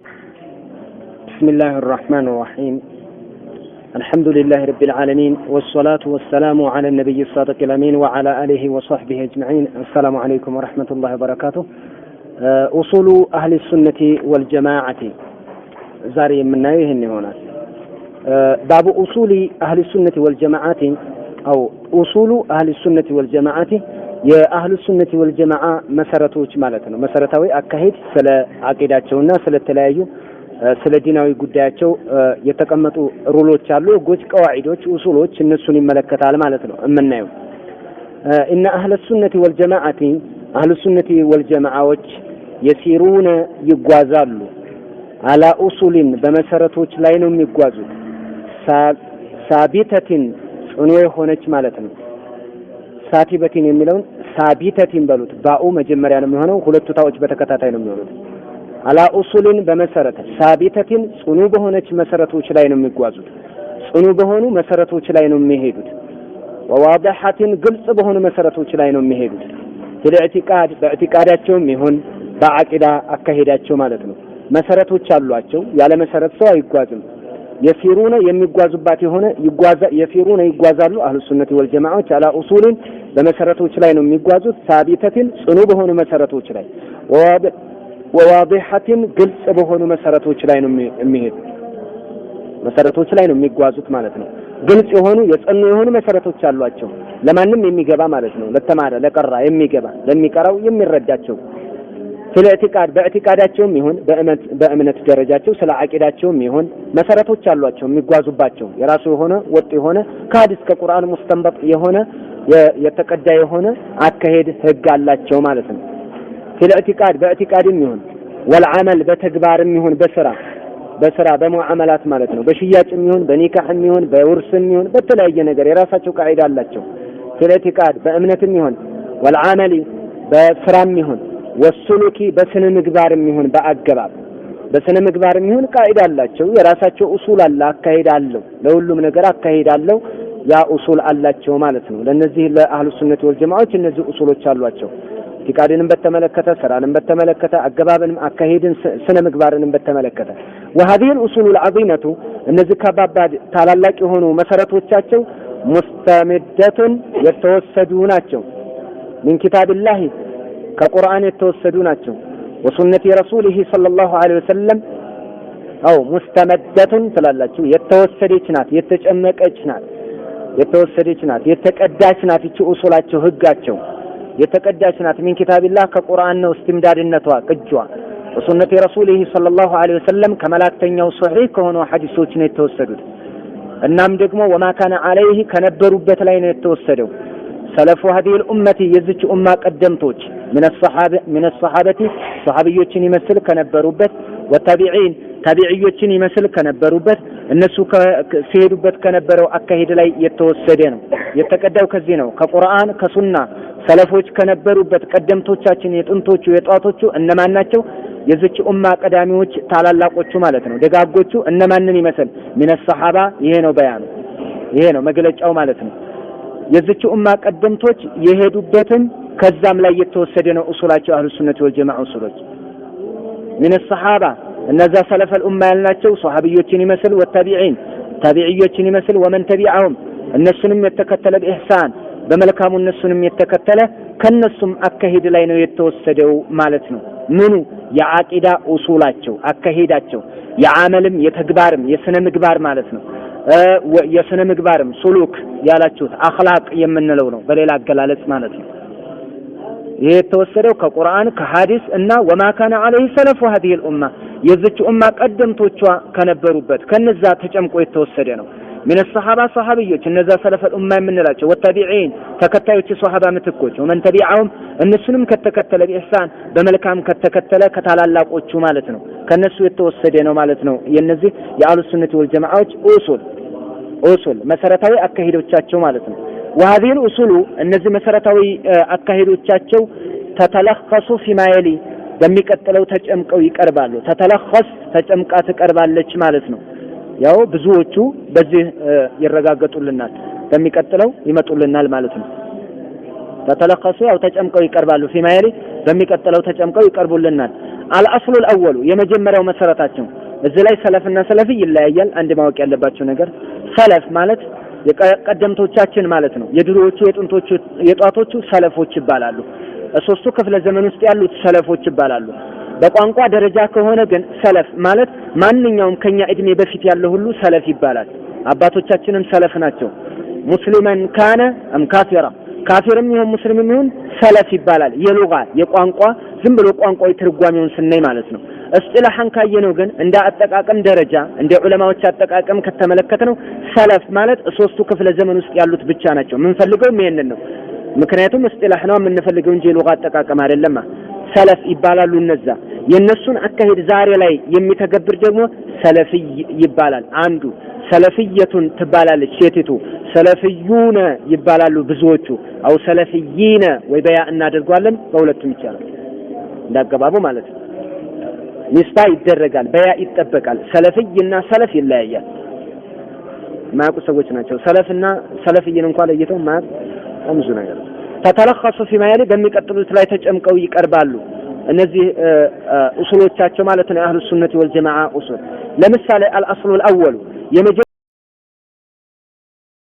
بسم الله الرحمن الرحيم. الحمد لله رب العالمين والصلاة والسلام على النبي الصادق الأمين وعلى آله وصحبه أجمعين. السلام عليكم ورحمة الله وبركاته. أصول أهل السنة والجماعة زاري من نايه هنا. باب أصول أهل السنة والجماعة أو أصول أهل السنة والجماعة يا أهل السنة والجماعة مسرتوش مالتنا مسرتوي أكهد سلا عقيداتهم الناس سلا التلايو ስለ ዲናዊ ጉዳያቸው የተቀመጡ ሩሎች አሉ፣ ህጎች፣ ቀዋዒዶች፣ ኡሱሎች እነሱን ይመለከታል ማለት ነው እምናየው። እነ አህለ ሱነቲ ወልጀማዓቲ አህለ ሱነቲ ወልጀማዓዎች የሲሩነ ይጓዛሉ አላ ኡሱሊን በመሰረቶች ላይ ነው የሚጓዙት። ሳቢተቲን ጽኑ የሆነች ማለት ነው። ሳቲበቲን የሚለውን ሳቢተቲን በሉት። ባኡ መጀመሪያ ነው የሚሆነው፣ ሁለቱ ታዎች በተከታታይ ነው የሚሆኑት። አላ ኡሱልን በመሰረተ ሳቢተቲን ጽኑ በሆነች መሰረቶች ላይ ነው የሚጓዙት። ጽኑ በሆኑ መሰረቶች ላይ ነው የሚሄዱት። ወዋዲሐቲን ግልጽ በሆኑ መሰረቶች ላይ ነው የሚሄዱት። በኢዕቲቃድ በኢዕቲቃዳቸውም ይሁን በአቂዳ አካሄዳቸው ማለት ነው መሰረቶች አሏቸው። ያለ መሰረት ሰው አይጓዝም። የሲሩነ የሚጓዙባት የሆነ የሲሩነ ይጓዛሉ። አህሉ ሱነቲ ወልጀማዓዎች አላ ኡሱልን በመሰረቶች ላይ ነው የሚጓዙት። ሳቢተቲን ጽኑ በሆኑ መሰረቶች ላይ ወዋዲሐቲን ግልጽ በሆኑ መሰረቶች ላይ ነው የሚሄዱ መሰረቶች ላይ ነው የሚጓዙት ማለት ነው። ግልጽ የሆኑ የጸኑ የሆኑ መሰረቶች አሏቸው ለማንም የሚገባ ማለት ነው። ለተማረ ለቀራ የሚገባ ለሚቀራው የሚረዳቸው ስለ ኢዕቲቃድ በኢዕቲቃዳቸውም ይሁን በእምነት ደረጃቸው ስለ አቂዳቸውም ይሁን መሰረቶች አሏቸው የሚጓዙባቸው የራሱ የሆነ ወጥ የሆነ ከሐዲስ ከቁርአን ሙስተንበጥ የሆነ የተቀዳ የሆነ አካሄድ ህግ አላቸው ማለት ነው። ስለ ኢዕቲቃድ በኢዕቲቃድም ይሁን ወልዓመል በተግባርም ይሁን በስራ በሙዓመላት ማለት ነው። በሽያጭም ይሁን በኒካህም ይሁን በውርስም ይሁን በተለያየ ነገር የራሳቸው ቃዒዳ አላቸው። ስለ ኢዕቲቃድ በእምነትም ይሁን ወልዓመል በስራም ይሁን ወሱሉኪ በስነ ምግባርም ይሁን በአገባብ በስነ ምግባርም ይሁን ቃዒዳ አላቸው። የራሳቸው ኡሱል አለ፣ አካሄድ አለው። ለሁሉም ነገር አካሄድ አለው። ያ ኡሱል አላቸው ማለት ነው። ለነዚህ ለአህሉ ሱነቲ ወልጀማዓዎች እነዚህ ኡሱሎች አሏቸው። ኢዕቲቃድንም በተመለከተ ስራንም በተመለከተ አገባብንም አካሄድን ስነ ምግባርንም በተመለከተ وهذه الأصول العظيمة እነዚህ ከባባድ ታላላቅ የሆኑ መሰረቶቻቸው ሙስተመደቱን የተወሰዱ ናቸው። من كتاب الله ከቁርአን የተወሰዱ ናቸው። ወሱነቲ ረሱሊሂ ሰለላሁ ዐለይሂ ወሰለም አው ሙስተመደቱን ትላላችሁ የተወሰደች ናት፣ የተጨመቀች ናት፣ የተወሰደች ናት፣ የተቀዳች ናት። እቺ ኡሱላቸው ህጋቸው የተቀዳች ናት። من كتاب الله ከቁርአን ነው እስትምዳድነቷ ቅጇ። ወሱነቲ ረሱሊሂ ሰለላሁ ዐለይሂ ወሰለም ከመላእክተኛው ሶሒህ ከሆኑ ሐዲሶች ነው የተወሰዱት። እናም ደግሞ ወማ ካነ ዐለይሂ ከነበሩበት ላይ ነው የተወሰደው። ሰለፉ هذه الأمة የዚች ኡማ ቀደምቶች من الصحابة ሷሃቢዮችን ይመስል ከነበሩበት ወታቢዒን ታቢዒዮችን ይመስል ከነበሩበት እነሱ ሲሄዱበት ከነበረው አካሄድ ላይ የተወሰደ ነው። የተቀዳው ከዚህ ነው ከቁርአን ከሱና ሰለፎች ከነበሩበት ቀደምቶቻችን የጥንቶቹ የጧቶቹ እነማን ናቸው? የዚች ኡማ ቀዳሚዎች ታላላቆቹ ማለት ነው። ደጋጎቹ እነማንን ይመስል من الصحابة ይሄ ነው በያኑ ይሄ ነው መግለጫው ማለት ነው። የዚች ኡማ ቀደምቶች የሄዱበትን ከዛም ላይ የተወሰደ ነው ኡሱላቸው አህሉ ሱነቲ ወልጀማዓ ኡሱሎች من الصحابة እነዛ ሰለፈል ኡማ ያልናቸው ሷሃቢዮችን ይመስል ወታቢዒን ታቢዒዮችን ይመስል ወመን ተቢዐሁም እነሱንም የተከተለ በኢህሳን በመልካሙ እነሱንም የተከተለ ከነሱም አካሄድ ላይ ነው የተወሰደው ማለት ነው። ምኑ የአቂዳ ኡሱላቸው አካሄዳቸው የዓመልም የተግባርም የስነ ምግባር ማለት ነው። የስነ ምግባርም ሱሉክ ያላችሁት አኽላቅ የምንለው ነው በሌላ አገላለጽ ማለት ነው። ይሄ የተወሰደው ከቁርአን ከሐዲስ እና ወማ ካነ ዐለይሂ ሰለፉ هذه الأمة የዚች ኡማ ቀደምቶቿ ከነበሩበት ከነዛ ተጨምቆ የተወሰደ ነው። من الصحابة صحابيዎች እነዛ ሰለፈል ኡማ የምንላቸው ወታቢዒን ተከታዮች ሷሃባ ምትኮች ወመን ተቢዐሁም እነሱንም ከተከተለ በኢህሳን በመልካም ከተከተለ ከታላላቆቹ ማለት ነው ከነሱ የተወሰደ ነው ማለት ነው። የነዚህ የአህሉ ሱነቲ ወልጀማዓዎች ኡሱል መሰረታዊ አካሄዶቻቸው ማለት ነው። وهذه الأصول እነዚህ መሰረታዊ አካሄዶቻቸው ተተለኸሱ فيما يلي በሚቀጥለው ተጨምቀው ይቀርባሉ። ተተለኸስ ተጨምቃ ትቀርባለች ማለት ነው። ያው ብዙዎቹ በዚህ ይረጋገጡልናል፣ በሚቀጥለው ይመጡልናል ማለት ነው። ተተለኸሱ ያው ተጨምቀው ይቀርባሉ። فيما يلي በሚቀጥለው ተጨምቀው ይቀርቡልናል። الأصل الأول يمجمروا مساراتهم እዚህ ላይ ሰለፍና ሰለፊ ይለያያል አንድ ማወቅ ያለባቸው ነገር ሰለፍ ማለት የቀደምቶቻችን ማለት ነው የድሮዎቹ የጥንቶቹ የጧቶቹ ሰለፎች ይባላሉ ሶስቱ ክፍለ ዘመን ውስጥ ያሉት ሰለፎች ይባላሉ በቋንቋ ደረጃ ከሆነ ግን ሰለፍ ማለት ማንኛውም ከኛ እድሜ በፊት ያለው ሁሉ ሰለፍ ይባላል አባቶቻችንም ሰለፍ ናቸው ሙስሊማን ካነ አም ካፊራ ካፊርም ይሁን ሙስሊምም ይሁን ሰለፍ ይባላል የሉጋ የቋንቋ ዝም ብሎ ቋንቋዊ ትርጓሜውን ስናይ ማለት ነው እስጢላሃን ካየነው ግን እንደ አጠቃቀም ደረጃ እንደ ዑለማዎች አጠቃቀም ከተመለከተነው ሰለፍ ማለት ሶስቱ ክፍለ ዘመን ውስጥ ያሉት ብቻ ናቸው ምን ፈልገው ይሄንን ነው ምክንያቱም እስጢላህ ነው የምንፈልገው እንጂ የሉጋ አጠቃቀም አይደለም ሰለፍ ይባላሉ እነዛ የነሱን አካሄድ ዛሬ ላይ የሚተገብር ደግሞ ሰለፊ ይባላል አንዱ ሰለፊየቱን ትባላለች ሴቲቱ ሰለፊዩነ ይባላሉ ብዙዎቹ አው ሰለፊይነ ወይ በያ እናደርጋለን በሁለቱም ይቻላል እንዳገባቡ ማለት ነው ንስባ ይደረጋል በያ ይጠበቃል ሰለፊይና ሰለፍ ይለያያል ማቁ ሰዎች ናቸው ሰለፍና ሰለፊይን እንኳን ለይተው ማቅ አምዙ ነገር ተተለخص فيما يلي በሚቀጥሉት ላይ ተጨምቀው ይቀርባሉ እነዚህ ኡሱሎቻቸው ማለት ነው አህሉ ሱነቲ ወል ጀማዓ ኡሱል ለምሳሌ الأصل الأول